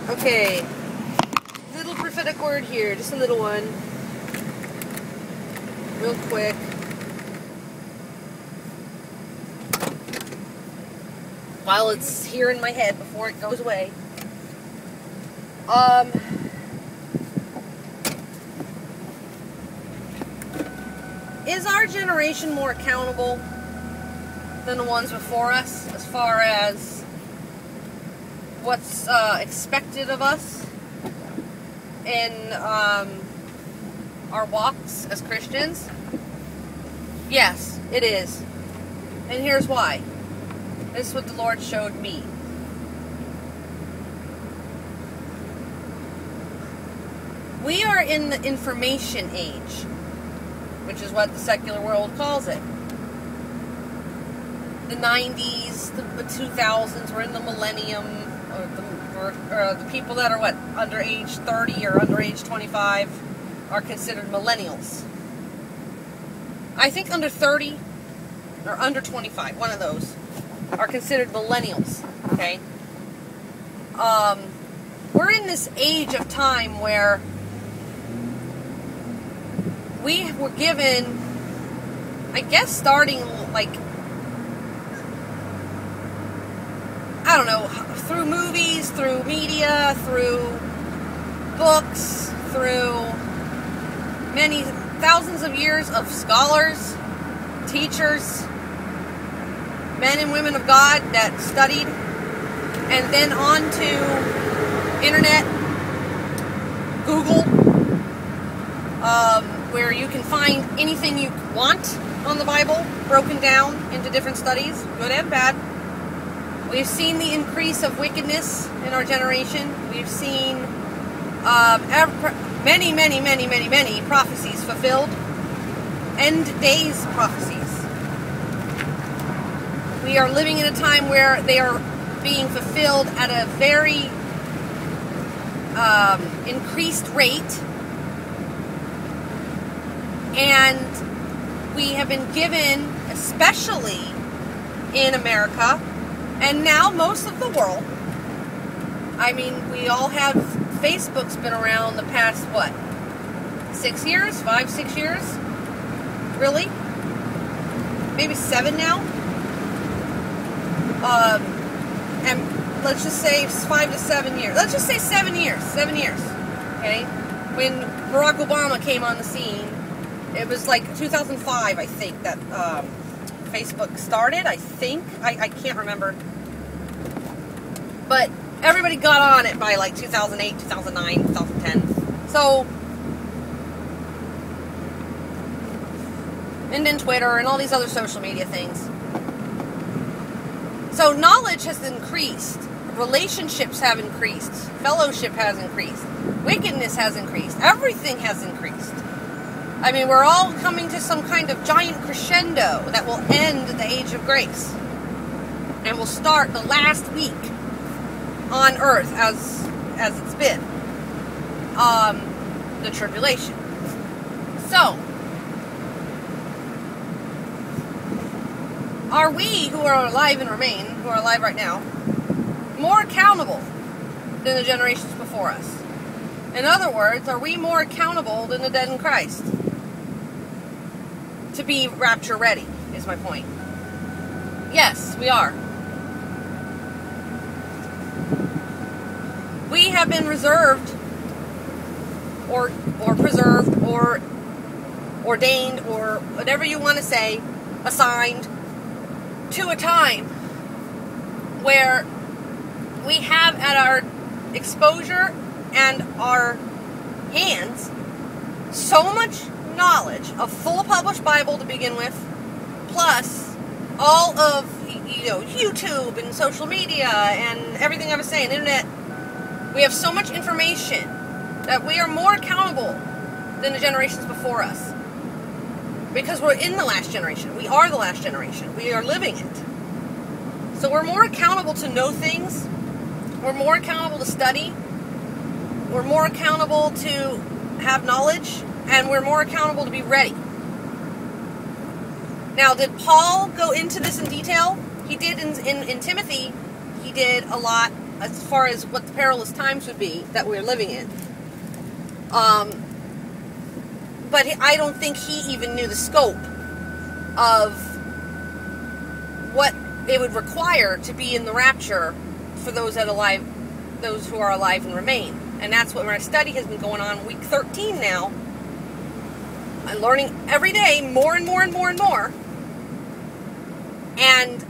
Okay, little prophetic word here, just a little one, real quick. While it's here in my head before it goes away. Is our generation more accountable than the ones before us as far as what's expected of us in our walks as Christians? Yes, it is. And here's why. This is what the Lord showed me. We are in the information age, which is what the secular world calls it. The 90s, the 2000s, we're in the millennium, or the people that are, under age 30 or under age 25 are considered millennials. I think under 30 or under 25, one of those, are considered millennials, okay? We're in this age of time where we were given, I guess starting, I don't know, through movies, through media, through books, through many thousands of years of scholars, teachers, men and women of God that studied, and then on to internet, Google, where you can find anything you want on the Bible, broken down into different studies, good and bad. We've seen the increase of wickedness in our generation. We've seen many prophecies fulfilled. End days prophecies. We are living in a time where they are being fulfilled at a very increased rate. And we have been given, especially in America, and now most of the world. I mean, we all have, Facebook's been around the past, 6 years? 5, 6 years? Really? Maybe 7 now? And let's just say 5 to 7 years. Let's just say 7 years. 7 years. Okay? When Barack Obama came on the scene, it was like 2005, I think, that Facebook started, I think. I can't remember. But everybody got on it by like 2008, 2009, 2010. So, and then Twitter and all these other social media things. So knowledge has increased. Relationships have increased. Fellowship has increased. Wickedness has increased. Everything has increased. I mean, we're all coming to some kind of giant crescendo that will end the age of grace. And will start the last week on earth as it's been. The tribulation. So, are we, who are alive and remain, who are alive right now, more accountable than the generations before us? In other words, are we more accountable than the dead in Christ? To be rapture ready, is my point. Yes, we are. We have been reserved, or preserved, or ordained, or whatever you want to say, assigned to a time where we have at our exposure and our hands so much knowledge, a full published Bible to begin with, plus all of, YouTube and social media and everything I was saying, internet. We have so much information that we are more accountable than the generations before us. Because we're in the last generation. We are the last generation. We are living it. So we're more accountable to know things. We're more accountable to study. We're more accountable to have knowledge. And we're more accountable to be ready. Now, did Paul go into this in detail? He did in Timothy. He did a lot as far as what the perilous times would be that we're living in. But I don't think he even knew the scope of what it would require to be in the rapture for those who are alive and remain. And that's what my study has been going on, week 13 now. I'm learning every day more and more and more and more. And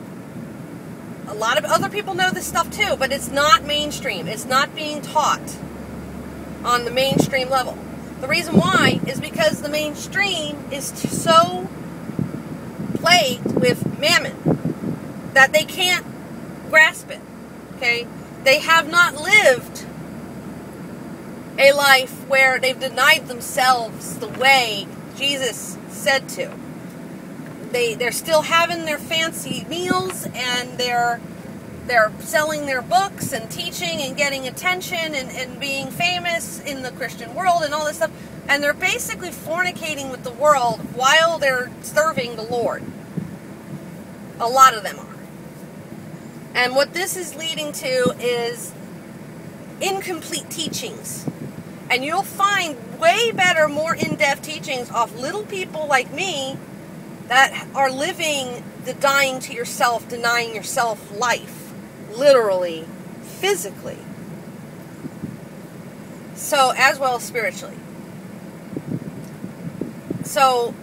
a lot of other people know this stuff too, but it's not mainstream. It's not being taught on the mainstream level. The reason why is because the mainstream is so plagued with mammon that they can't grasp it. Okay? They have not lived a life where they've denied themselves the way Jesus said to. They're still having their fancy meals, and they're selling their books and teaching and getting attention and being famous in the Christian world and all this stuff. And they're basically fornicating with the world while they're serving the Lord. A lot of them are. And what this is leading to is incomplete teachings. And you'll find way better, more in-depth teachings off little people like me that are living the dying to yourself, denying yourself life. Literally, physically. So, as well as spiritually. So,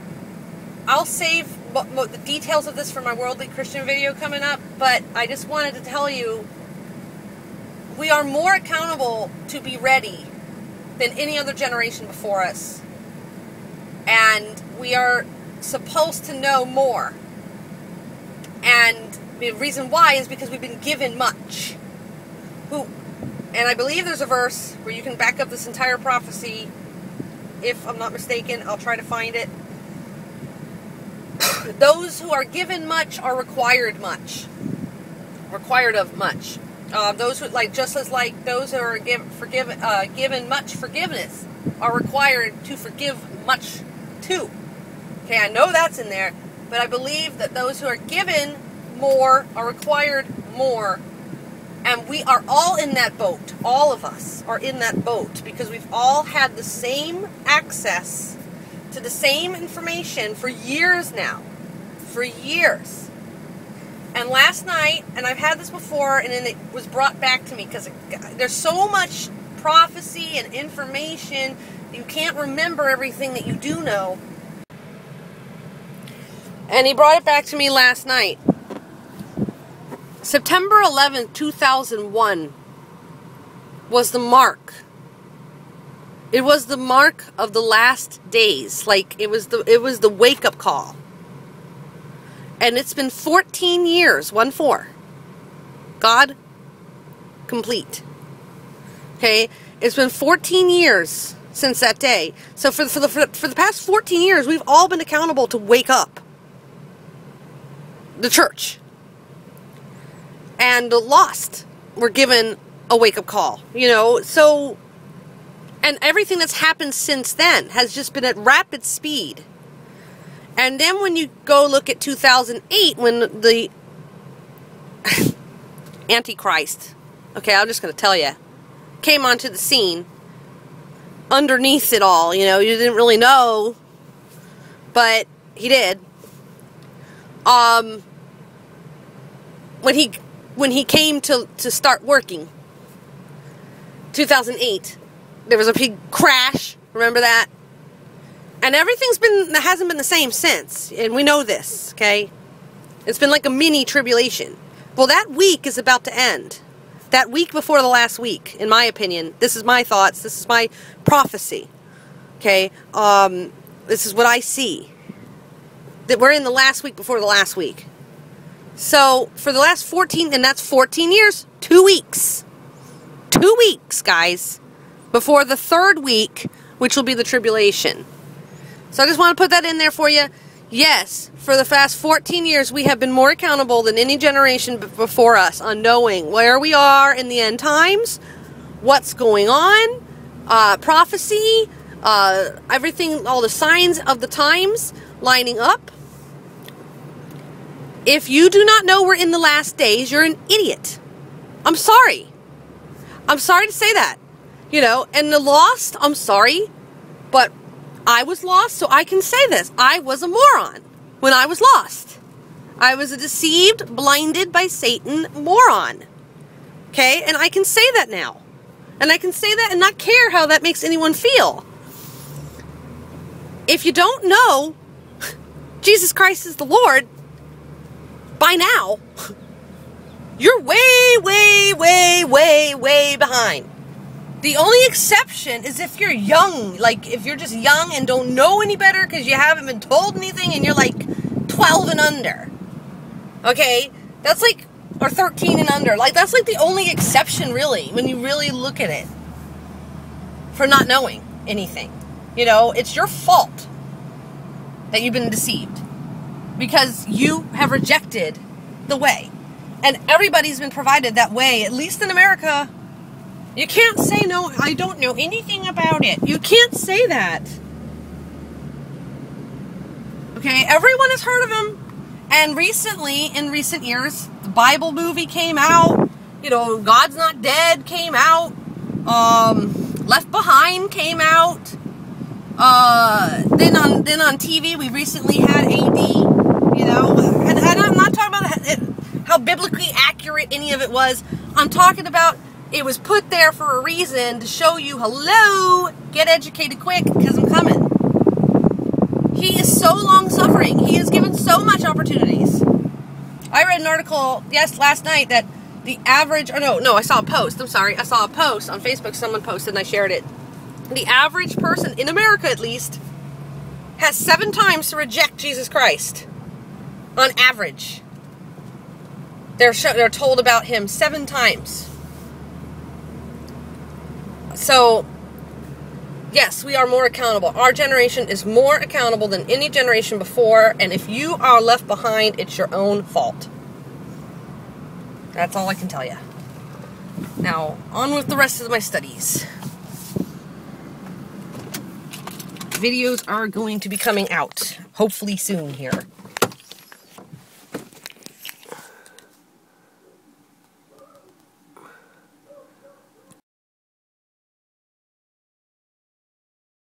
I'll save the details of this for my Worldly Christian video coming up, but I just wanted to tell you, we are more accountable to be ready than any other generation before us. And we are supposed to know more. And the reason why is because we've been given much. And I believe there's a verse where you can back up this entire prophecy. If I'm not mistaken, I'll try to find it. Those who are given much are required much. Required of much. Those who, just as those who are given much forgiveness are required to forgive much too. Okay, I know that's in there, but I believe that those who are given more are required more. And we are all in that boat. All of us are in that boat because we've all had the same access to the same information for years now. For years. And last night, and I've had this before, and then it was brought back to me because there's so much prophecy and information, you can't remember everything that you do know. And he brought it back to me last night. September 11th, 2001 was the mark. It was the mark of the last days. It was the wake-up call. And it's been 14 years, 1-4. God, complete. Okay? It's been 14 years since that day. So for the past 14 years, we've all been accountable to wake up. The church. And the lost were given a wake-up call. So... And everything that's happened since then has just been at rapid speed. And then when you go look at 2008, when the Antichrist, okay, I'm just going to tell you, came onto the scene, underneath it all, you didn't really know, but he did. When he came to start working, 2008, there was a big crash, remember that? And hasn't been the same since, and we know this, okay? It's been like a mini tribulation. Well, that week is about to end. That week before the last week, in my opinion. This is my thoughts, this is my prophecy, okay? This is what I see. That we're in the last week before the last week. So, for the last 14, and that's 14 years, 2 weeks. 2 weeks, guys. Before the third week, which will be the tribulation. So I just want to put that in there for you. Yes, for the past 14 years, we have been more accountable than any generation before us on knowing where we are in the end times, what's going on, prophecy, everything, all the signs of the times lining up. If you do not know we're in the last days, you're an idiot. I'm sorry. I'm sorry to say that. You know, and the lost, I'm sorry, but I was lost, so I can say this. I was a moron when I was lost. I was a deceived, blinded by Satan moron. Okay? And I can say that now. And I can say that and not care how that makes anyone feel. If you don't know Jesus Christ is the Lord by now, you're way, way, way, way, way behind. The only exception is if you're young, like if you're just young and don't know any better because you haven't been told anything and you're like 12 and under. Okay? That's like, or 13 and under. Like, that's like the only exception, really, when you really look at it. For not knowing anything. You know, it's your fault that you've been deceived. Because you have rejected the way. And everybody's been provided that way, at least in America. You can't say, no, I don't know anything about it. You can't say that. Okay, everyone has heard of him. And recently, in recent years, the Bible movie came out. You know, God's Not Dead came out. Left Behind came out. Then on TV, we recently had AD. You know, and I'm not talking about how biblically accurate any of it was. I'm talking about it was put there for a reason to show you, hello, get educated quick, because I'm coming. He is so long-suffering. He is given so much opportunities. I read an article, last night that the average, I saw a post. I'm sorry. I saw a post on Facebook. Someone posted and I shared it. The average person, in America at least, has 7 times to reject Jesus Christ. On average. They're told about him 7 times. So, yes, we are more accountable. Our generation is more accountable than any generation before, and if you are left behind, it's your own fault. That's all I can tell you. Now, on with the rest of my studies. Videos are going to be coming out, hopefully soon here.